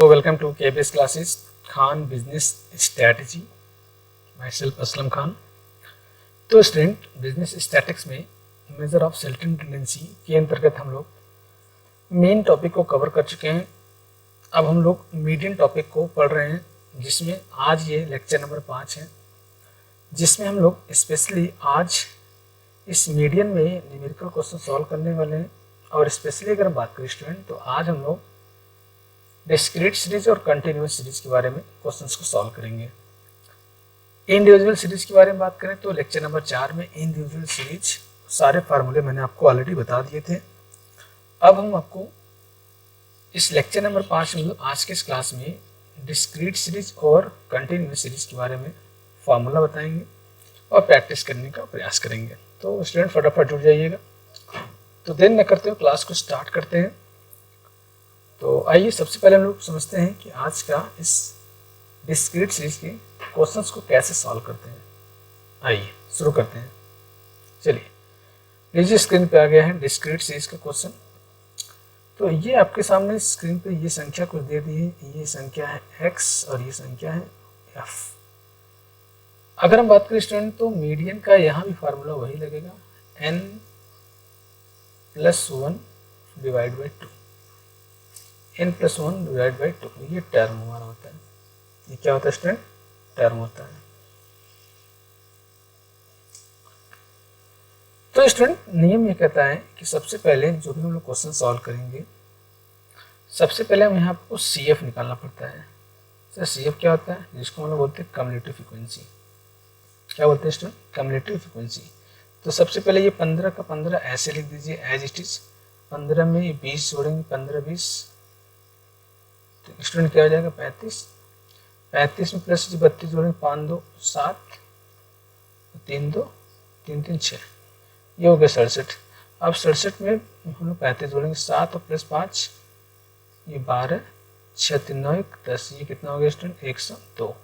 So welcome to KBS classes Khan business strategy my self Aslam Khan. तो student business statics में measure of certain tendency के अंतर्गत हम लोग मेन टॉपिक को कवर कर चुके हैं। अब हम लोग मीडियन टॉपिक को पढ़ रहे हैं, जिसमें आज ये लेक्चर नंबर 5 है, जिसमें हम लोग स्पेशली आज इस मीडियन में न्यूमेरिकल क्वेश्चन सॉल्व करने वाले हैं। और स्पेशली अगर हम बात करें स्टूडेंट, तो आज हम लोग डिस्क्रीट सीरीज और कंटिन्यूअस सीरीज के बारे में क्वेश्चंस को सॉल्व करेंगे। इंडिविजुअल सीरीज के बारे में बात करें तो लेक्चर नंबर 4 में इंडिविजुअल सीरीज सारे फार्मूले मैंने आपको ऑलरेडी बता दिए थे। अब हम आपको इस लेक्चर नंबर 5 में आज के इस क्लास में डिस्क्रीट सीरीज और कंटिन्यूअस सीरीज के बारे में फार्मूला बताएंगे और प्रैक्टिस करने का प्रयास करेंगे। तो स्टूडेंट फटाफट जुड़ जाइएगा। तो देर न करते हुए क्लास को स्टार्ट करते हैं। तो आइए सबसे पहले हम लोग समझते हैं कि आज का इस डिस्क्रीट सीरीज के क्वेश्चंस को कैसे सॉल्व करते हैं। आइए शुरू करते हैं। चलिए लीजिए, स्क्रीन पे आ गया है डिस्क्रीट सीरीज का क्वेश्चन। तो ये आपके सामने स्क्रीन पे ये संख्या कुछ दे दी है। ये संख्या है x और ये संख्या है f। अगर हम बात करें स्टूडेंट, तो मीडियन का यहाँ भी फार्मूला वही लगेगा, n + 1 divide by 2। n + 1 divide by 2 ये टर्म हमारा होता है। ये क्या होता है स्टूडेंट? टर्म होता है। तो स्टूडेंट नियम ये कहता है कि सबसे पहले जो भी हम लोग क्वेश्चन सॉल्व करेंगे, सबसे पहले हम यहाँ आपको CF निकालना पड़ता है। सर CF क्या होता है? जिसको हम लोग बोलते हैं कम्युलेटिव फ्रीक्वेंसी। क्या बोलते हैं स्टूडेंट? Cumulative frequency. तो सबसे पहले ये 15 का 15 ऐसे लिख दीजिए एज इट इज। 15 में ये 20 जोड़ेंगे, 15 20, तो स्टूडेंट क्या हो जाएगा? 35। 35 में प्लस 32 जोड़ेंगे, 5 2 7, 3 2 3 3 6, ये हो गया 67। अब 67 में हम लोग 35 जोड़ेंगे, 7 और प्लस 5 ये 12, 6 3 9 1 10, ये कितना हो गया स्टूडेंट? 102।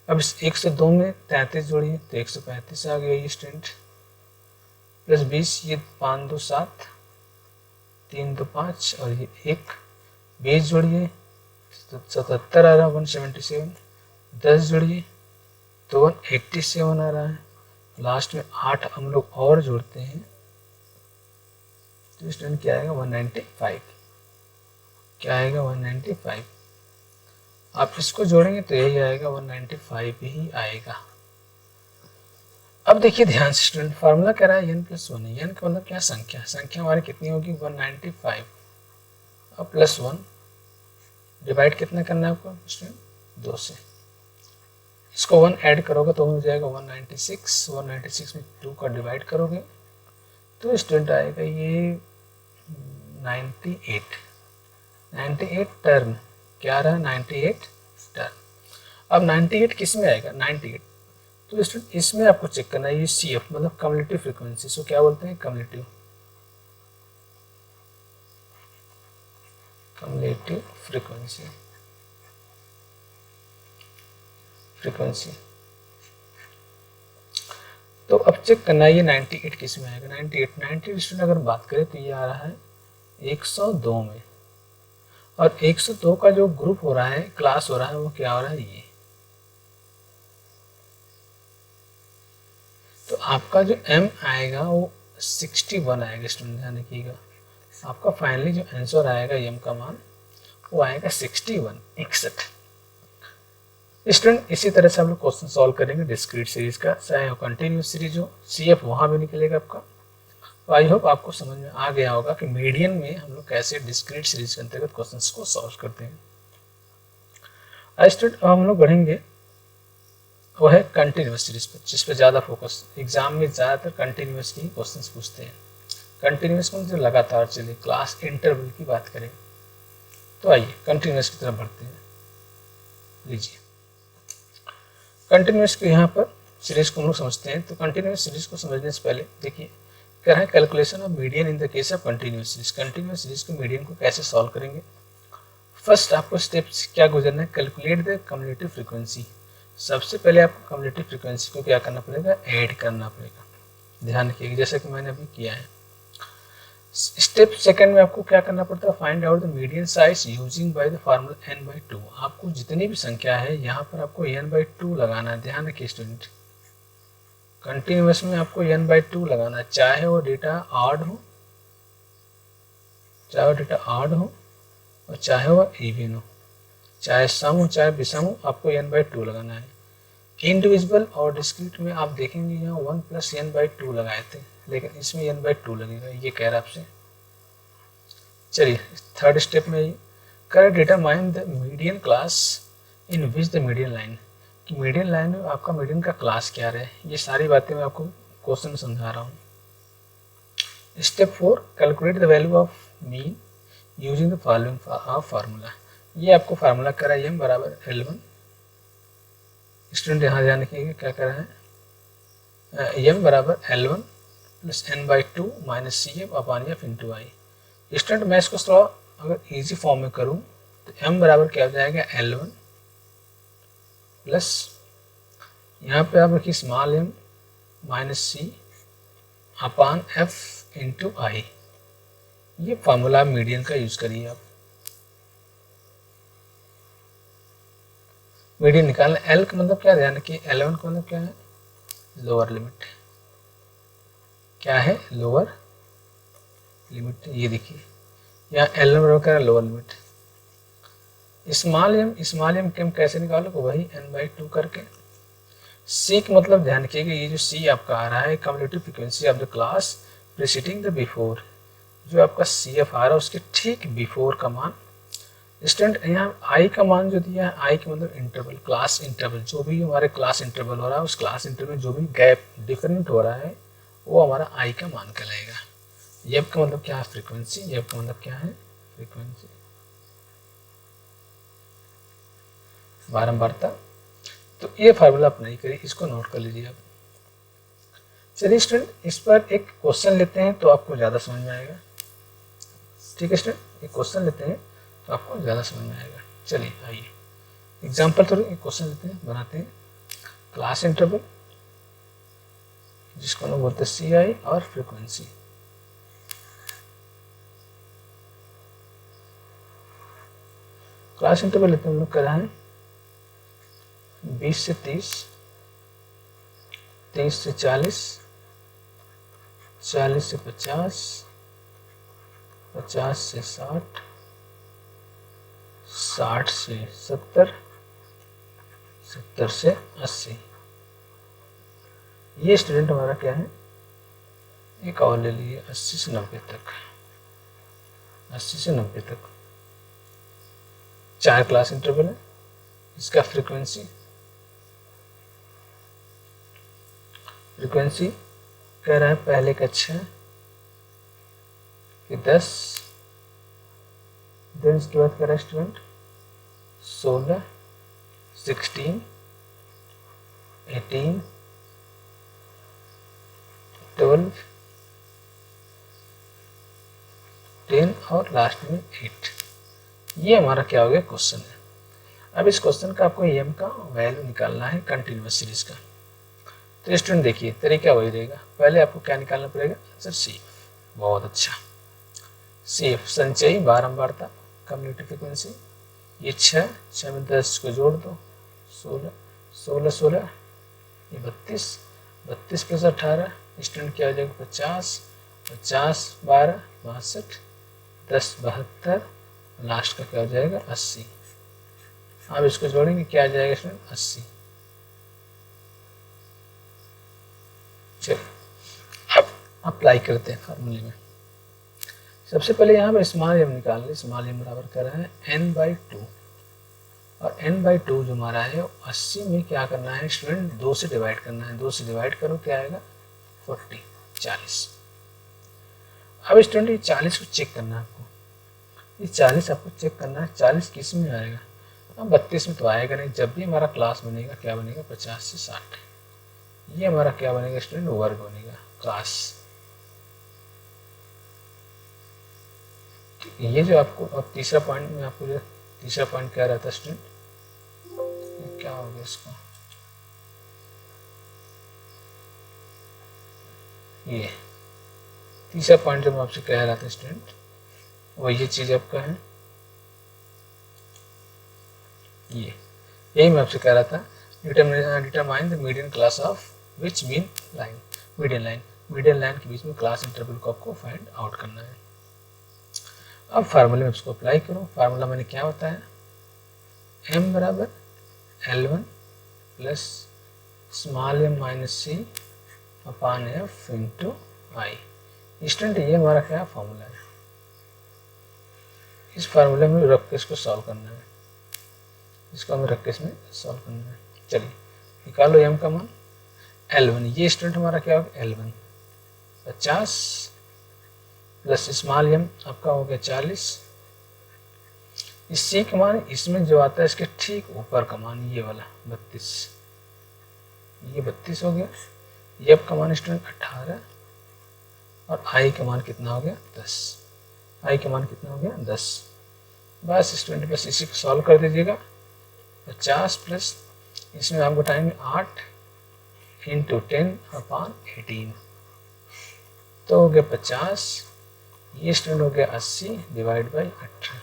अब इस 102 में 33 जोड़िए तो 135 आ गया ये स्टूडेंट, प्लस 20, ये 5 2 7, 3 2 5 और ये 1, 20 जोड़िए तो 77 आ रहा है, 177। 10 जोड़िए तो 187 आ रहा है। लास्ट में 8 हम लोग और जोड़ते हैं तो स्टूडेंट क्या आएगा? 195। क्या आएगा? 195। आप इसको जोड़ेंगे तो यही आएगा, 195 ही आएगा। अब देखिए ध्यान से स्टूडेंट, फार्मूला कह रहा है n + 1 है। n का मतलब क्या? संख्या। संख्या हमारी कितनी होगी? 195। अब प्लस 1 डिवाइड कितना करना है आपको स्टूडेंट? 2 से। इसको 1 ऐड करोगे तो हो जाएगा 196। 196 में 2 का डिवाइड करोगे तो स्टूडेंट आएगा ये 98। 98 टर्म। क्या रहा? 98 टर्म। अब 98 किस में आएगा? 98 तो स्टूडेंट इसमें आपको चेक करना है। ये CF मतलब कम्युलेटिव फ्रीक्वेंसी। सो क्या बोलते हैं? Cumulative frequency. तो अब चेक करना है ये 98 किस में आएगा। 98 स्टूडेंट अगर बात करें तो ये आ रहा है 102 में, और 102 का जो ग्रुप हो रहा है, क्लास हो रहा है, वो क्या हो रहा है? ये। तो आपका जो m आएगा वो 61 आएगा स्टूडेंट, ध्यान रखिएगा। आपका फाइनली जो आंसर आएगा m का मान वो आएगा 61, 61। स्टूडेंट इसी तरह से हम लोग क्वेश्चन सॉल्व करेंगे डिस्क्रीट सीरीज का, चाहे वो कंटिन्यूस सीरीज हो। CF वहाँ भी निकलेगा आपका। तो आई होप आपको समझ में आ गया होगा कि मीडियन में हम लोग कैसे डिस्क्रीट सीरीज के अंतर्गत क्वेश्चंस को सॉल्व करते हैं। आज स्टूडेंट अब हम लोग बढ़ेंगे वो है कंटिन्यूस सीरीज पर, जिस पर ज़्यादा फोकस। एग्जाम में ज़्यादातर कंटिन्यूस की क्वेश्चंस पूछते हैं। कंटिन्यूस में जो लगातार चले, क्लास इंटरवल की बात करें तो आइए कंटिन्यूस की तरफ बढ़ते हैं। लीजिए कंटिन्यूस के यहाँ पर सीरीज को हम लोग समझते हैं। तो कंटिन्यूस सीरीज को समझने से पहले देखिए कह रहा है calculation of median in the case of continuous series. Continuous series के मीडियन को कैसे सॉल्व करेंगे? फर्स्ट आपको स्टेप्स क्या गुजरना है? Calculate the cumulative frequency. सबसे पहले आपको कम्युलेटिव फ्रीक्वेंसी को क्या करना पड़ेगा? ऐड करना पड़ेगा। ध्यान रखिएगा जैसा कि मैंने अभी किया है। स्टेप सेकंड में आपको क्या करना पड़ता है, find out the median size using by the formula n/2। आपको जितनी भी संख्या है यहाँ पर आपको n/2 लगाना है। ध्यान रखिए स्टूडेंट, कंटिन्यूअस में आपको n/2 लगाना है, चाहे वो डेटा ऑड हो, और चाहे वो इवन हो, चाहे सम हो चाहे विषम हो, आपको n/2 लगाना है। इंडिविजुअल और डिस्क्रीट में आप देखेंगे यहाँ 1 + n/2 लगाए थे, लेकिन इसमें n/2 लगेगा, ये कह रहा है आपसे। चलिए थर्ड स्टेप में कर determine the median class in which the median line, कि मीडियन लाइन में आपका मीडियन का क्लास क्या रहे। ये सारी बातें मैं आपको क्वेश्चन में समझा रहा हूँ। Step 4 calculate the value of mean using the following formula. ये आपको फार्मूला करा है m = L1। स्टूडेंट यहाँ ध्यान रखिएगा क्या करा है, m = L1 + n/2 - CF/F × I। Student मैं इसको थोड़ा अगर इजी फॉर्म में करूँ तो m बराबर क्या हो जाएगा, L1 प्लस यहाँ पे आप रखिए स्मॉल m -C/F × I। ये फार्मूला मीडियन का यूज करिए आप। मीडियन निकालना, L का मतलब क्या, ध्यान रखिए L1 का मतलब क्या है, लोअर लिमिट। क्या है, लोअर लिमिट। ये देखिए यहाँ L1 बराबर क्या है, लोअर लिमिट। स्मॉल m के हम कैसे निकालोगे, वही n/2 करके। C का मतलब ध्यान रखिएगा, ये जो C आपका आ रहा है cumulative frequency of the class preceding the before, जो आपका CF आ रहा है उसके ठीक बिफोर का मान। स्टूडेंट यहाँ I का मान जो दिया है, I का मतलब इंटरवल, क्लास इंटरवल, जो भी हमारे क्लास इंटरवल हो रहा है उस क्लास इंटरवल में जो भी गैप डिफरेंट हो रहा है वो हमारा I का मान कहलाएगा। F का मतलब क्या है, फ्रीक्वेंसी। F का मतलब क्या है, फ्रीक्वेंसी, बारंबारता। तो ये फार्मूला आप नहीं करिए, इसको नोट कर लीजिए आप। चलिए स्टूडेंट इस पर एक क्वेश्चन लेते हैं तो आपको ज़्यादा समझ में आएगा। ठीक है स्टूडेंट, एक क्वेश्चन लेते हैं तो आपको ज़्यादा समझ में आएगा। चलिए आइए एग्जाम्पल थोड़ी एक क्वेश्चन लेते हैं, बनाते हैं। क्लास इंटरवल जिसको हम बोलते हैं CI और फ्रीक्वेंसी। क्लास इंटरवल लेते हैं हम लोग कर रहे हैं 20 से 30, 30 से 40, 40 से 50, 50 से 60, 60 से 70, 70 से 80। ये स्टूडेंट हमारा क्या है, एक और ले लिए 80 से 90 तक, 80 से 90 तक 4 क्लास इंटरवल है। इसका फ्रीक्वेंसी कह रहा है पहले का 6, फिर 10, देन इसके बाद कह रहा है स्टूडेंट 16, 16, 18, 12, 10 और लास्ट में 8। ये हमारा क्या हो गया, क्वेश्चन है। अब इस क्वेश्चन का आपको m का वैल्यू निकालना है कंटिन्यूअस सीरीज का। तो स्टूडेंट देखिए तरीका वही रहेगा, पहले आपको क्या निकालना पड़ेगा, सर CF। बहुत अच्छा, CF संचयी बारंबारता, कम्युलेटिव फ्रीक्वेंसी। ये 6 में 10 को जोड़ दो, 16, 16, 16, ये 32, 32 + 18 स्टूडेंट क्या हो जाएगा, 50, 50, 12, 62, 10, 72, लास्ट का क्या हो जाएगा, 80। आप इसको जोड़ेंगे क्या आ जाएगा स्टूडेंट, 80। चलिए अब अप्लाई करते हैं फार्मूले में। सबसे पहले यहाँ पर स्मॉल m निकाल लें। स्मॉल m बराबर कर रहा है n/2, और n/2 जो हमारा है 80 में क्या करना है स्टूडेंट, 2 से डिवाइड करना है। 2 से डिवाइड करो क्या आएगा, 40, 40। अब स्टूडेंट ये 40 को चेक करना है आपको, ये 40 आपको चेक करना है, 40 किस में आएगा, अब 32 में तो आएगा नहीं। जब भी हमारा क्लास बनेगा क्या बनेगा, 50 से 60। ये हमारा क्या बनेगा स्टूडेंट, वर्ग बनेगा, क्लास। ये जो आपको अब तीसरा पॉइंट में आपको जो तीसरा पॉइंट क्या रहता है स्टूडेंट, क्या हो गया इसको, ये तीसरा पॉइंट जो मैं आपसे कह रहा था स्टूडेंट, वो ये चीज़ आपका है, ये यही मैं आपसे कह रहा था, determine the median class of which mean line, median line, median line के बीच में क्लास इंटरवल को आपको फाइंड आउट करना है। अब फार्मूले में इसको अप्लाई करो। फार्मूला मैंने क्या बताया, m बराबर L1 plus small m minus c upon f into i. Student ये हमारा क्या फार्मूला है, इस फार्मूले में रख के इसको सॉल्व करना है, इसको हमें रख के इसमें सॉल्व करना है। चलिए निकालो m का मान L1, ये स्टूडेंट हमारा क्या होगा L1 50 प्लस स्मॉल m आपका हो गया 40, इस c का मान इसमें जो आता है इसके ठीक ऊपर का मान ये वाला 32, ये 32 हो गया। ये f का मान स्टूडेंट 18 और i का मान कितना हो गया 10, i का मान कितना हो गया 10। बस स्टूडेंट बस इसी को सॉल्व कर दीजिएगा। 50 प्लस इसमें आप बताएंगे 8 इंटू 10 अपान 18, तो हो गया 50, ये स्टूडेंट हो गया 80 डिवाइड बाई 18,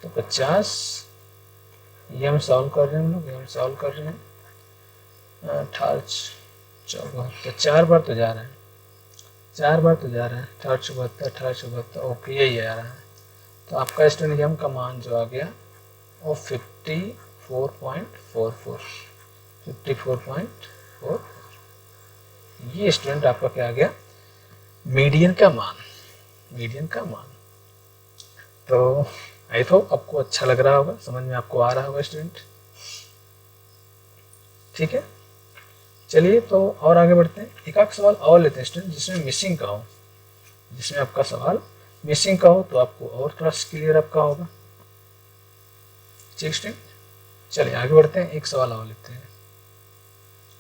तो 50, ये हम सॉल्व कर रहे हैं, हम लोग ये हम सॉल्व कर रहे हैं 18 14, तो 4 बार तो जा रहा है, 4 बार तो जा रहा है, 18 74 18 74, ओके यही आ रहा है। तो आपका स्टूडेंट m का मान जो आ गया वो 54.44, 54.44, ये स्टूडेंट आपका क्या आ गया मीडियन का मान, मीडियन का मान। तो आई होप आपको अच्छा लग रहा होगा, समझ में आपको आ रहा होगा स्टूडेंट, ठीक है। चलिए तो और आगे बढ़ते हैं, एक आध सवाल और लेते हैं स्टूडेंट जिसमें मिसिंग का हो, जिसमें आपका सवाल मिसिंग का हो तो आपको और थोड़ा क्लियर आपका होगा, ठीक स्टूडेंट। चलिए आगे बढ़ते हैं, एक सवाल और लेते हैं।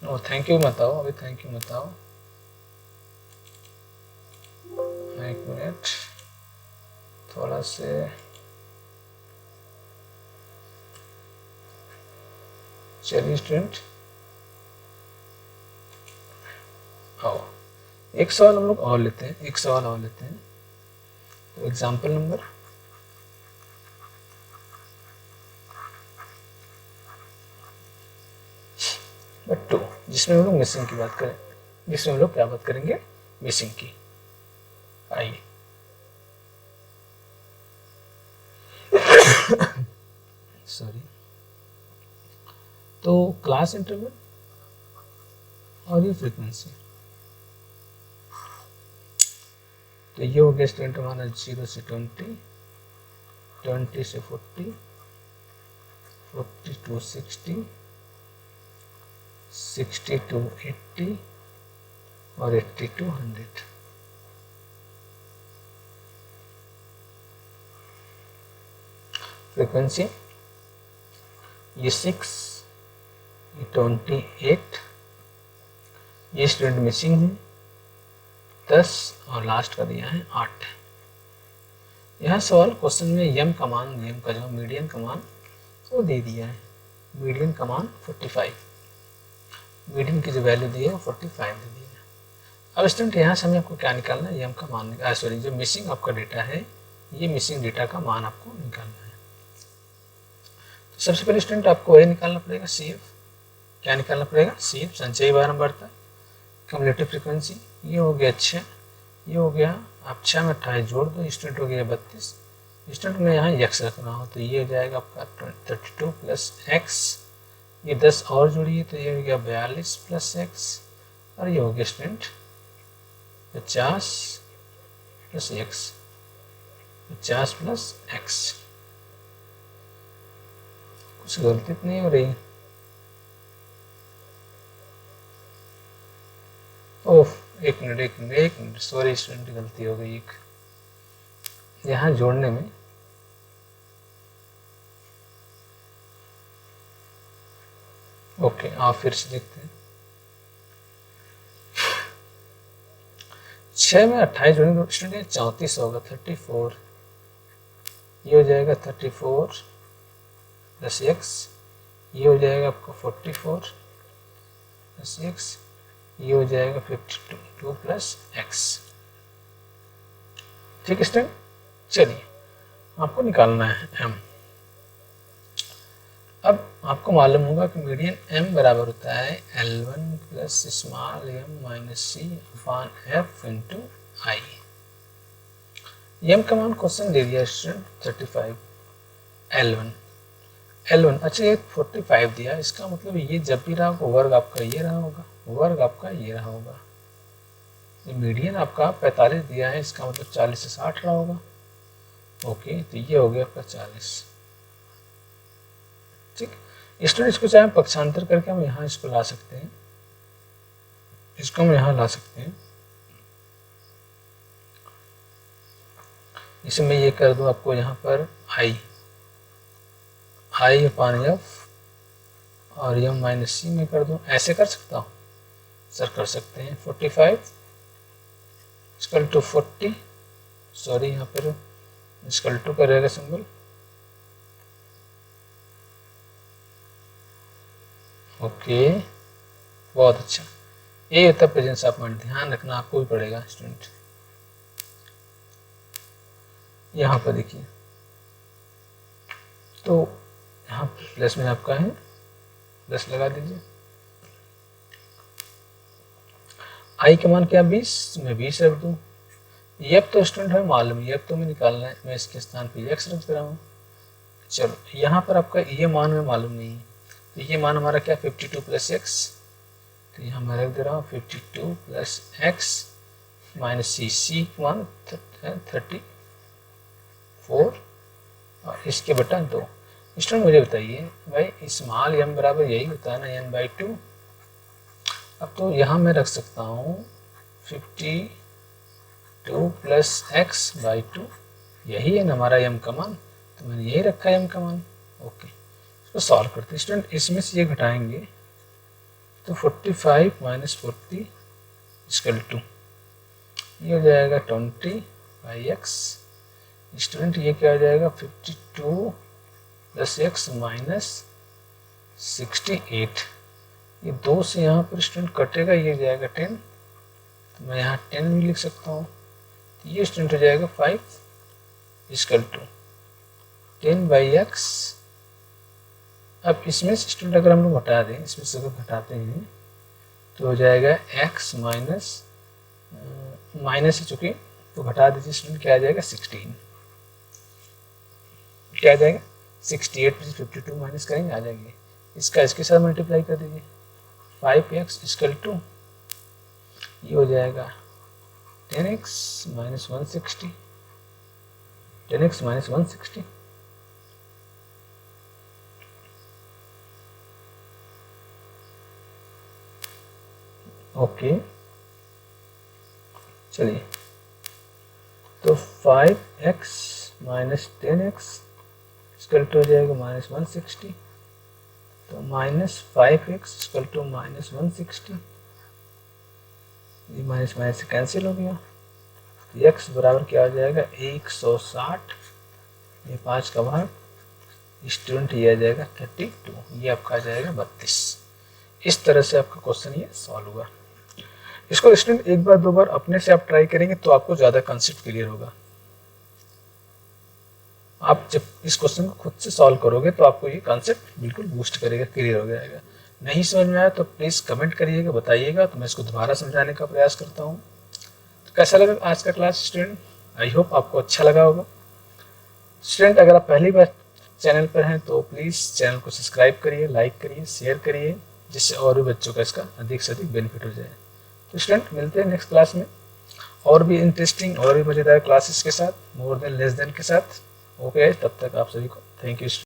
नो थैंक यू मत आओ, अभी थैंक यू मत आओ, एक मिनट थोड़ा से, चलिए स्टूडेंट आओ एक सवाल हम लोग और लेते हैं, एक सवाल और लेते हैं। तो एग्जाम्पल नंबर 2, जिसमें हम लोग मिसिंग की बात करें, जिसमें हम लोग क्या बात करेंगे मिसिंग की। आइए सॉरी, तो क्लास इंटरवल और ये फ्रीक्वेंसी, तो ये हो गया स्टूडेंट हमारा 0 से 20, 20 से 40, 40 to 60, 60 to 80 और 80 to 100। फ्रीक्वेंसी ये 6, ये 28, ये स्टूडेंट मिसिंग है 10 और लास्ट का दिया है 8। यह सवाल क्वेश्चन में m का मान, m का जो मीडियन का मान वो दे दिया है, मीडियन का मान 45, मीडियन की जो वैल्यू दी है वो 45 दे दी है। अब स्टूडेंट यहाँ से हमें आपको क्या निकालना है, m का मान, सॉरी जो मिसिंग आपका डेटा है, ये मिसिंग डेटा का मान आपको निकालना है। तो सबसे पहले स्टूडेंट आपको ये निकालना पड़ेगा CF, क्या निकालना पड़ेगा CF, संचयी बारंबारता, कम्युलेटिव फ्रीक्वेंसी, ये हो गया 6, ये हो गया, आप 6 में 28 जोड़ दो, स्टूडेंट हो गया 32, स्टूडेंट में यहाँ x रखना हो तो ये हो जाएगा आपका 32 प्लस x, ये 10 और जोड़िए तो ये हो गया 42 प्लस x, और ये हो गया student 50 plus x, 50 plus x। कुछ गलती नहीं हो रही, ओह एक मिनट सॉरी स्टूडेंट गलती हो गई, एक यहाँ जोड़ने में, ओके आप फिर से देखते हैं। 6 में 28 जोड़ेंगे स्टूडेंट 34 होगा, 34, ये हो जाएगा 34 प्लस x, ये हो जाएगा आपको 44 प्लस x, ये हो जाएगा 52 प्लस x। ठीक है स्टूडेंट, चलिए आपको निकालना है m। अब आपको मालूम होगा कि मीडियन m बराबर होता है L1 plus small m minus c upon f into i. m का मान क्वेश्चन दे दिया स्टूडेंट 35, L1 अच्छा ये 45 दिया, इसका मतलब ये जब भी रहा होगा वर्ग आपका ये रहा होगा, वर्ग आपका ये रहा होगा। ये मीडियन आपका 45 दिया है, इसका मतलब 40 से 60 रहा होगा। ओके, तो ये हो गया आपका 40। ठीक, स्टूडेंट इसको चाहे पक्षांतर करके हम यहाँ इसको ला सकते हैं, इसको हम यहाँ ला सकते हैं। इसे मैं ये कर दूं आपको यहाँ पर आई अपान एफ और एम माइनस सी में कर दूं, ऐसे कर सकता हूँ सर? कर सकते हैं। 45 इक्वल टू 40, सॉरी यहाँ पर इक्वल टू का रहेगा सिंबल। ओके, बहुत अच्छा, ये होता है प्रेजेंस ऑफ माइंड, ध्यान रखना आपको भी पड़ेगा स्टूडेंट। यहाँ पर देखिए, तो यहाँ प्लस में आपका है, प्लस लगा दीजिए। आई का मान क्या 20, मैं 20 रख दूँ। एफ तो स्टूडेंट है मालूम, एफ तो मैं निकालना है, मैं इसके स्थान पे एक्स रख दे रहा हूँ। चलो यहाँ पर आपका ये मान में मालूम नहीं है, तो ये मान हमारा क्या 52 प्लस एक्स, तो यहाँ मैं रख दे रहा हूँ 52 प्लस एक्स माइनस सी मान 34 और इसके बटा 2। स्टूडेंट मुझे बताइए भाई, स्मॉल एम बराबर यही होता है ना n/2। अब तो यहाँ मैं रख सकता हूँ 52 प्लस x/2, यही है ना हमारा m का मान, तो मैंने यही रखा है m का मान। ओके, इसको सॉल्व करते हैं स्टूडेंट, इसमें से ये घटाएंगे तो 45 माइनस 40 इक्वल टू ये हो जाएगा 20/x। स्टूडेंट ये क्या हो जाएगा 52 प्लस x माइनस 68, ये 2 से यहाँ पर स्टूडेंट कटेगा, ये जाएगा 10, तो मैं यहाँ 10 भी लिख सकता हूँ, तो ये स्टूडेंट हो जाएगा 5 इक्वल टू 10/x। अब इसमें से स्टूडेंट अगर हम लोग घटा दें, इसमें से अगर घटाते हैं तो हो जाएगा x माइनस है चूँकि, तो घटा दीजिए स्टूडेंट, क्या आ जाएगा 16, क्या आ जाएगा 68 में 52 माइनस करेंगे आ जाएगी, इसका इसके साथ मल्टीप्लाई कर दीजिए 5x इक्वल टू ये हो जाएगा 10x minus 160, 10x minus 160। Okay, चलिए तो 5x minus 10x equal to हो जाएगा माइनस 160, तो minus 5x equal to minus 160, ये माइनस माइनस से कैंसिल हो गया, तो x बराबर क्या हो जाएगा 160, ये 5 का भाग, स्टूडेंट ये आ जाएगा 32, ये आपका आ जाएगा 32। इस तरह से आपका क्वेश्चन ये सॉल्व हुआ। इसको स्टूडेंट एक बार 2 बार अपने से आप ट्राई करेंगे तो आपको ज़्यादा कंसेप्ट क्लियर होगा। आप जब इस क्वेश्चन को खुद से सॉल्व करोगे तो आपको ये कॉन्सेप्ट बिल्कुल बूस्ट करेगा, क्लियर हो जाएगा। नहीं समझ में आया तो प्लीज़ कमेंट करिएगा, बताइएगा, तो मैं इसको दोबारा समझाने का प्रयास करता हूँ। तो कैसा लगा आज का क्लास स्टूडेंट? आई होप आपको अच्छा लगा होगा। स्टूडेंट अगर आप पहली बार चैनल पर हैं तो प्लीज़ चैनल को सब्सक्राइब करिए, लाइक करिए, शेयर करिए, जिससे और भी बच्चों का इसका अधिक से अधिक बेनिफिट हो जाए। तो स्टूडेंट मिलते हैं नेक्स्ट क्लास में और भी इंटरेस्टिंग और भी मज़ेदार क्लासेस के साथ, मोर देन लेस देन के साथ। ओके, तब तक आप सभी को थैंक यू।